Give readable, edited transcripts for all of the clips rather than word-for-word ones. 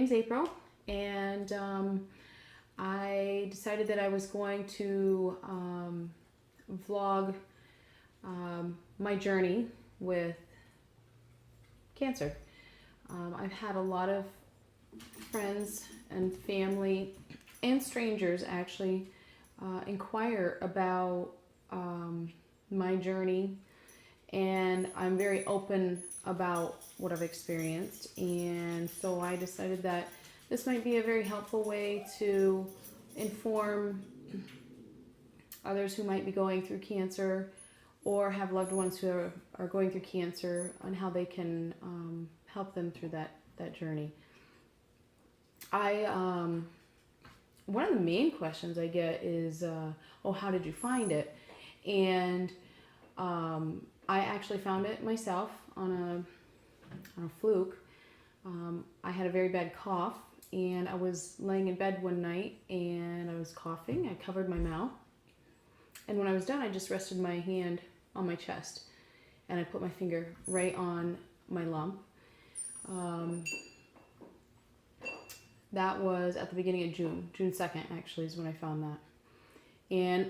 name's April, and I decided that I was going to vlog my journey with cancer. I've had a lot of friends and family and strangers actually inquire about my journey, and I'm very open about what I've experienced, and so I decided that this might be a very helpful way to inform others who might be going through cancer or have loved ones who are going through cancer on how they can help them through that journey. One of the main questions I get is, how did you find it? And I actually found it myself on a fluke. I had a very bad cough, and I was laying in bed one night and I was coughing. I covered my mouth, and when I was done, I just rested my hand on my chest and I put my finger right on my lump. That was at the beginning of June 2nd actually is when I found that. And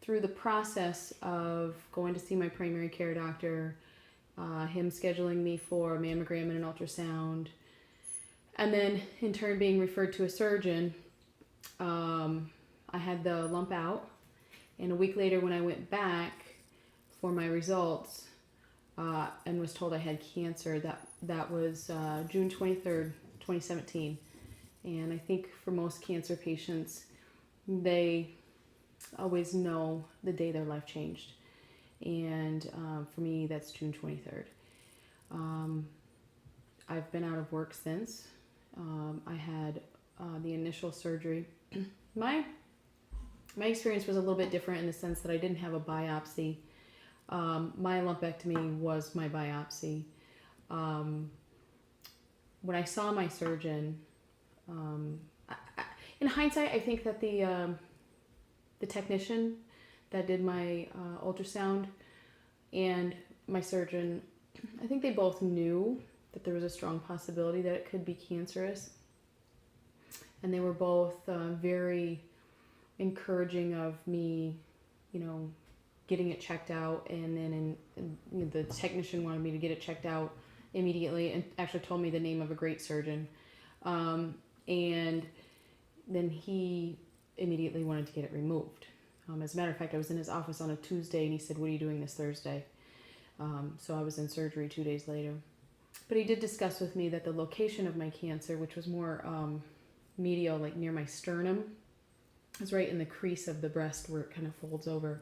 through the process of going to see my primary care doctor, him scheduling me for a mammogram and an ultrasound, and then in turn being referred to a surgeon, I had the lump out, and a week later when I went back for my results and was told I had cancer, that was June 23rd, 2017. And I think for most cancer patients, they always know the day their life changed. And for me, that's June 23rd. I've been out of work since. I had the initial surgery. My experience was a little bit different in the sense that I didn't have a biopsy. My lumpectomy was my biopsy. When I saw my surgeon, in hindsight, I think that the technician that did my ultrasound and my surgeon, I think they both knew that there was a strong possibility that it could be cancerous. And they were both very encouraging of me, getting it checked out. And then the technician wanted me to get it checked out immediately and actually told me the name of a great surgeon. And then he immediately wanted to get it removed. As a matter of fact, I was in his office on a Tuesday and he said, "What are you doing this Thursday?" So I was in surgery 2 days later. But he did discuss with me that the location of my cancer, which was more medial, like near my sternum, is right in the crease of the breast where it kind of folds over,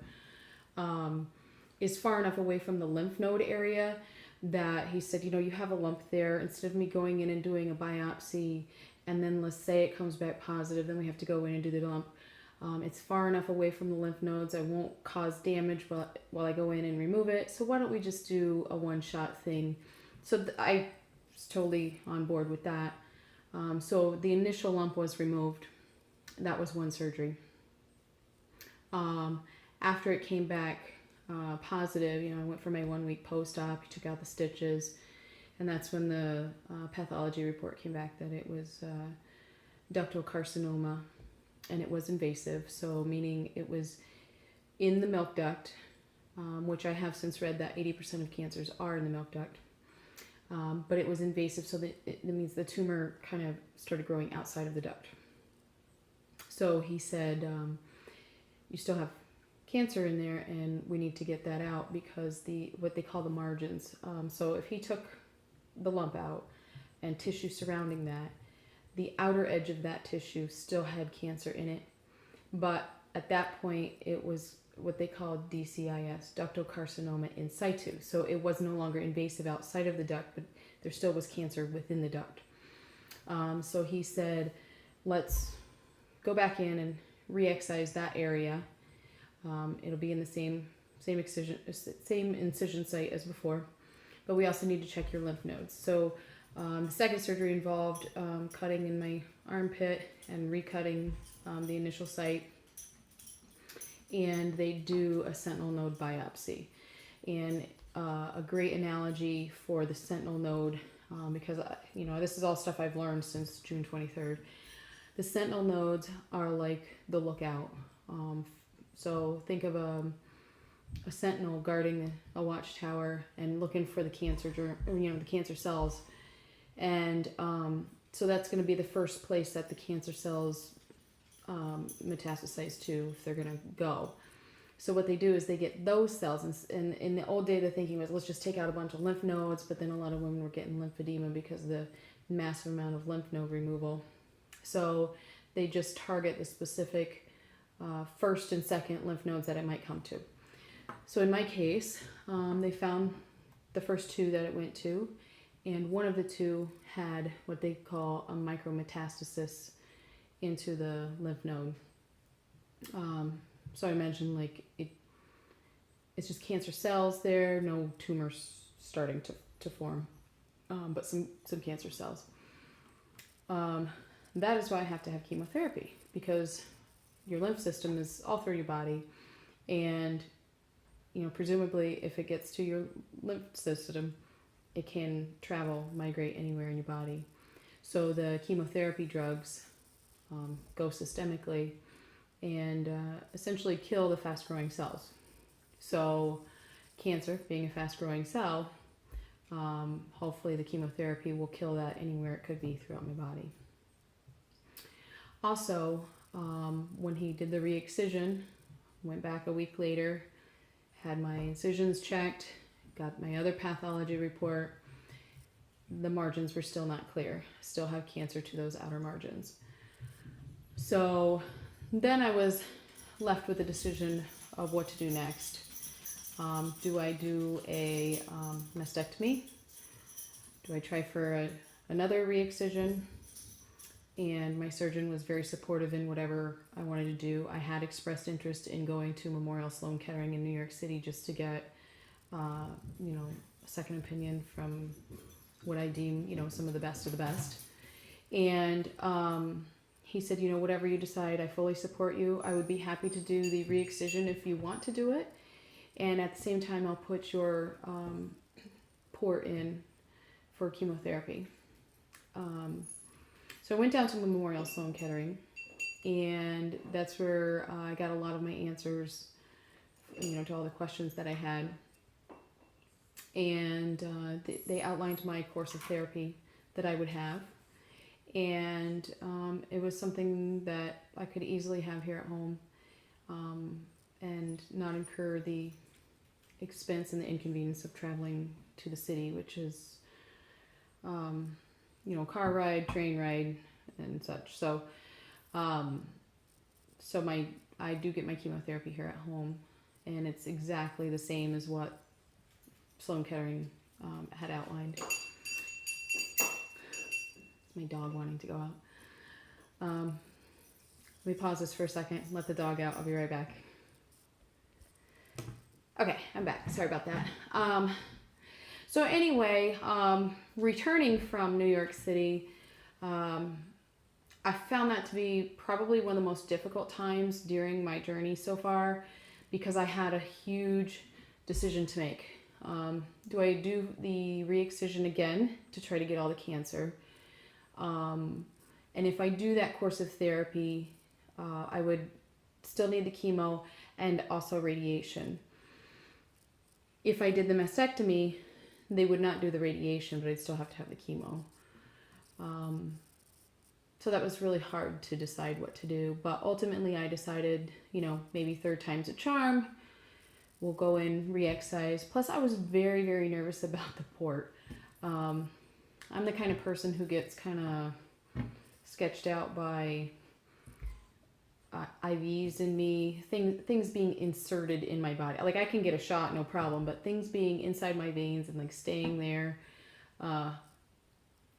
is far enough away from the lymph node area that he said, you have a lump there. Instead of me going in and doing a biopsy and then let's say it comes back positive, then we have to go in and do the lump. It's far enough away from the lymph nodes. I won't cause damage while I go in and remove it. So why don't we just do a one-shot thing? So I was totally on board with that. So the initial lump was removed. That was one surgery. After it came back positive, I went for my 1 week post-op. He took out the stitches, and that's when the pathology report came back that it was ductal carcinoma, and it was invasive. So meaning it was in the milk duct, which I have since read that 80% of cancers are in the milk duct. But it was invasive, so that means the tumor kind of started growing outside of the duct. So he said, you still have cancer in there and we need to get that out because what they call the margins. So if he took the lump out and tissue surrounding that, the outer edge of that tissue still had cancer in it. But at that point, it was what they called DCIS, ductal carcinoma in situ. So it was no longer invasive outside of the duct, but there still was cancer within the duct. So he said, let's go back in and re-excise that area. It'll be in the same incision site as before, but we also need to check your lymph nodes. So the second surgery involved cutting in my armpit and recutting the initial site, and they do a sentinel node biopsy. And a great analogy for the sentinel node because this is all stuff I've learned since June 23rd. The sentinel nodes are like the lookout. So think of a sentinel guarding a watchtower and looking for the the cancer cells, and so that's going to be the first place that the cancer cells metastasize to if they're going to go. So what they do is they get those cells, and in the old day the thinking was, let's just take out a bunch of lymph nodes, but then a lot of women were getting lymphedema because of the massive amount of lymph node removal. So they just target the specific first and second lymph nodes that it might come to. So in my case, they found the first two that it went to, and one of the two had what they call a micrometastasis into the lymph node. So I mentioned it's just cancer cells there, no tumors starting to form, but some cancer cells. That is why I have to have chemotherapy, because your lymph system is all through your body, and presumably if it gets to your lymph system, it can migrate anywhere in your body. So the chemotherapy drugs go systemically and essentially kill the fast-growing cells. So cancer, being a fast-growing cell, hopefully the chemotherapy will kill that anywhere it could be throughout my body. Also, when he did the re-excision, went back a week later, had my incisions checked, got my other pathology report, the margins were still not clear. Still have cancer to those outer margins. So then I was left with a decision of what to do next. Do I do a mastectomy? Do I try for another re-excision? And my surgeon was very supportive in whatever I wanted to do. I had expressed interest in going to Memorial Sloan Kettering in New York City just to get, a second opinion from what I deem, some of the best of the best. And he said, whatever you decide, I fully support you. I would be happy to do the re-excision if you want to do it. And at the same time, I'll put your port in for chemotherapy. So I went down to Memorial Sloan Kettering, and that's where I got a lot of my answers, to all the questions that I had. And they outlined my course of therapy that I would have. And it was something that I could easily have here at home and not incur the expense and the inconvenience of traveling to the city, which is, car ride, train ride, and such. So, I do get my chemotherapy here at home, and it's exactly the same as what Sloan Kettering had outlined. My dog wanting to go out. Let me pause this for a second, let the dog out. I'll be right back. Okay, I'm back. Sorry about that. So anyway, returning from New York City, I found that to be probably one of the most difficult times during my journey so far, because I had a huge decision to make. Do I do the re-excision again to try to get all the cancer? And if I do that course of therapy, I would still need the chemo and also radiation. If I did the mastectomy, they would not do the radiation, but I'd still have to have the chemo. So that was really hard to decide what to do. But ultimately I decided, maybe third time's a charm. We'll go in, re-excise. Plus I was very, very nervous about the port. I'm the kind of person who gets kind of sketched out by IVs in me, things being inserted in my body. Like I can get a shot, no problem, but things being inside my veins and staying there, I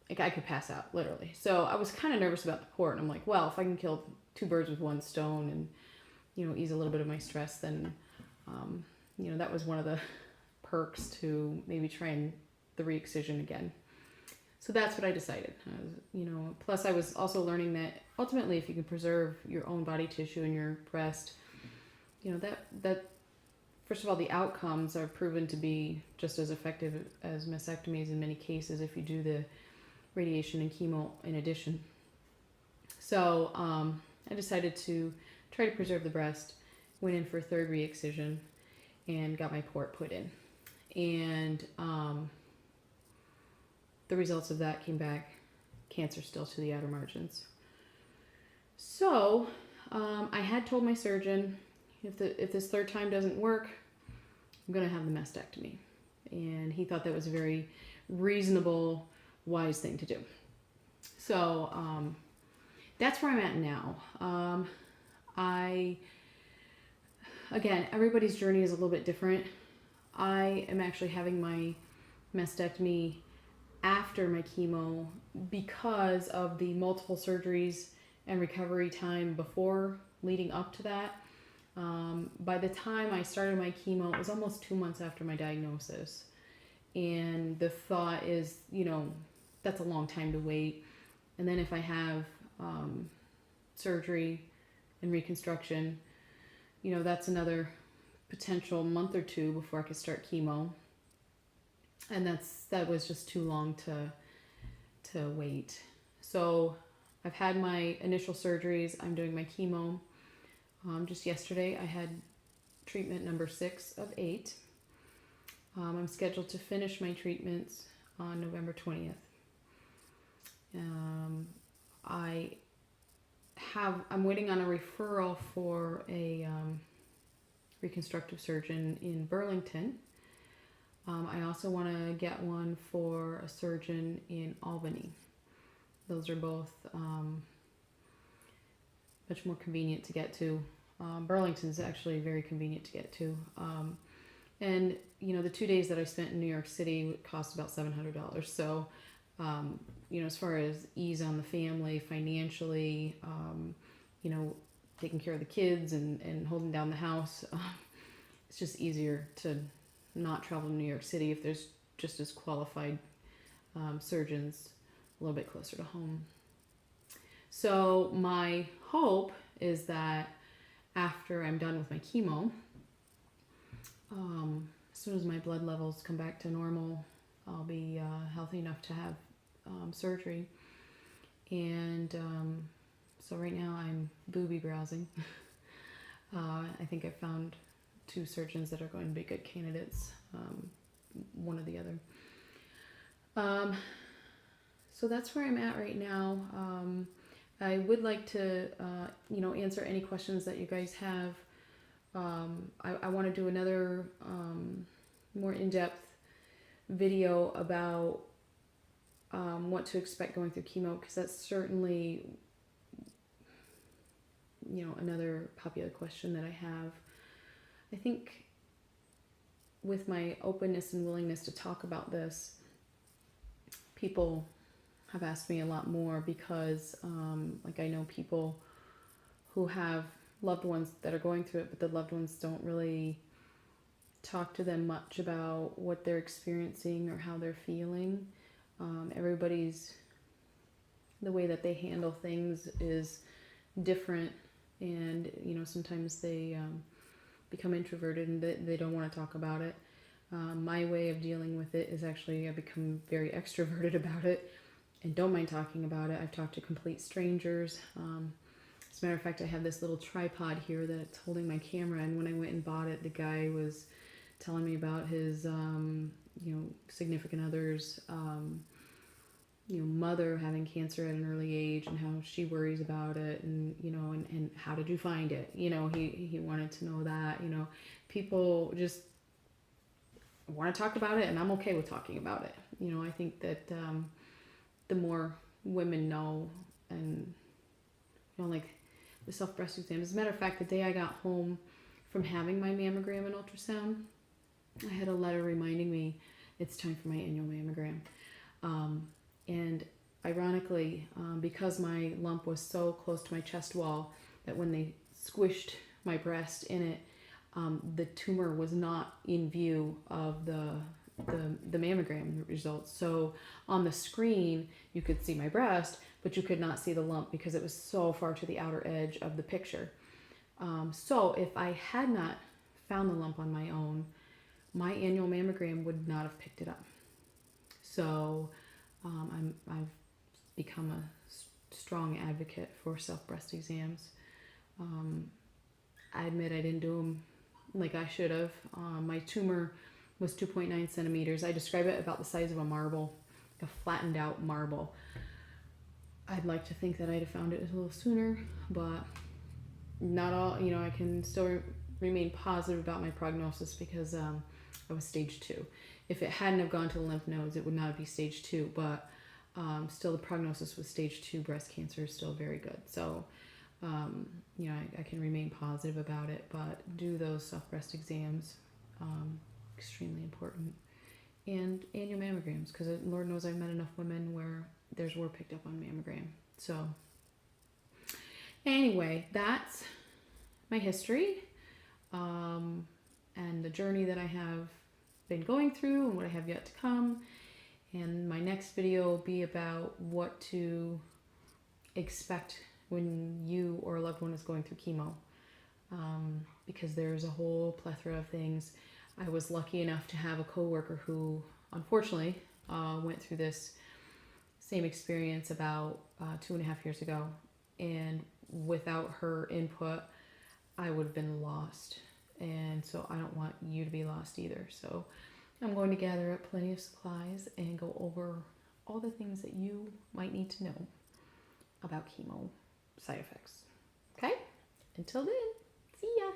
could pass out literally. So I was kind of nervous about the port, and I'm like, well, if I can kill two birds with one stone and ease a little bit of my stress, then that was one of the perks to maybe trying the re-excision again. So that's what I decided. Plus I was also learning that ultimately if you can preserve your own body tissue in your breast, that first of all, the outcomes are proven to be just as effective as mastectomies in many cases if you do the radiation and chemo in addition. So I decided to try to preserve the breast, went in for a third re-excision, and got my port put in. And the results of that came back cancer still to the outer margins. So I had told my surgeon, if this third time doesn't work, I'm going to have the mastectomy. And he thought that was a very reasonable, wise thing to do. So that's where I'm at now. Again, everybody's journey is a little bit different. I am actually having my mastectomy after my chemo because of the multiple surgeries and recovery time before leading up to that. By the time I started my chemo, it was almost 2 months after my diagnosis. And the thought is, that's a long time to wait. And then if I have surgery and reconstruction, that's another potential month or two before I could start chemo. And that was just too long to wait. So I've had my initial surgeries. I'm doing my chemo. Just yesterday I had treatment number 6 of 8. I'm scheduled to finish my treatments on November 20th. I'm waiting on a referral for a reconstructive surgeon in Burlington. I also want to get one for a surgeon in Albany. Those are both much more convenient to get to. Burlington's actually very convenient to get to. And the 2 days that I spent in New York City cost about $700. So, as far as ease on the family financially, taking care of the kids and holding down the house, it's just easier to not travel to New York City if there's just as qualified surgeons a little bit closer to home. So my hope is that after I'm done with my chemo, as soon as my blood levels come back to normal, I'll be healthy enough to have surgery. And so right now I'm booby browsing. I think I found 2 surgeons that are going to be good candidates, one or the other. So that's where I'm at right now. I would like to, answer any questions that you guys have. I want to do another more in-depth video about what to expect going through chemo, because that's certainly, another popular question that I have. I think with my openness and willingness to talk about this, people have asked me a lot more because, I know people who have loved ones that are going through it, but the loved ones don't really talk to them much about what they're experiencing or how they're feeling. The way that they handle things is different, and sometimes they become introverted and they don't want to talk about it. My way of dealing with it is actually I become very extroverted about it and don't mind talking about it. I've talked to complete strangers. As a matter of fact, I have this little tripod here that's holding my camera, and when I went and bought it, the guy was telling me about his significant other's mother having cancer at an early age and how she worries about it, and and how did you find it? He wanted to know that. People just want to talk about it, and I'm okay with talking about it. I think that the more women know, and like the self breast exam. As a matter of fact, the day I got home from having my mammogram and ultrasound, I had a letter reminding me it's time for my annual mammogram. And ironically, because my lump was so close to my chest wall that when they squished my breast in it, the tumor was not in view of the mammogram results. So on the screen, you could see my breast, but you could not see the lump because it was so far to the outer edge of the picture. So if I had not found the lump on my own, my annual mammogram would not have picked it up. So I've become a strong advocate for self-breast exams. I admit I didn't do them like I should have. My tumor was 2.9 centimeters. I describe it about the size of a marble, a flattened out marble. I'd like to think that I'd have found it a little sooner, but not all, you know, I can still remain positive about my prognosis because I was stage 2. If it hadn't have gone to the lymph nodes, it would not be stage 2, but still the prognosis with stage 2 breast cancer is still very good. So, you know, I can remain positive about it, but do those self-breast exams, extremely important. And annual mammograms, because Lord knows I've met enough women where theirs were picked up on mammogram. So anyway, that's my history, and the journey that I have been going through and what I have yet to come. And my next video will be about what to expect when you or a loved one is going through chemo, because there's a whole plethora of things. I was lucky enough to have a coworker who unfortunately went through this same experience about 2.5 years ago, and without her input I would have been lost, and so I don't want you to be lost either. So I'm going to gather up plenty of supplies and go over all the things that you might need to know about chemo side effects. Okay? Until then, see ya!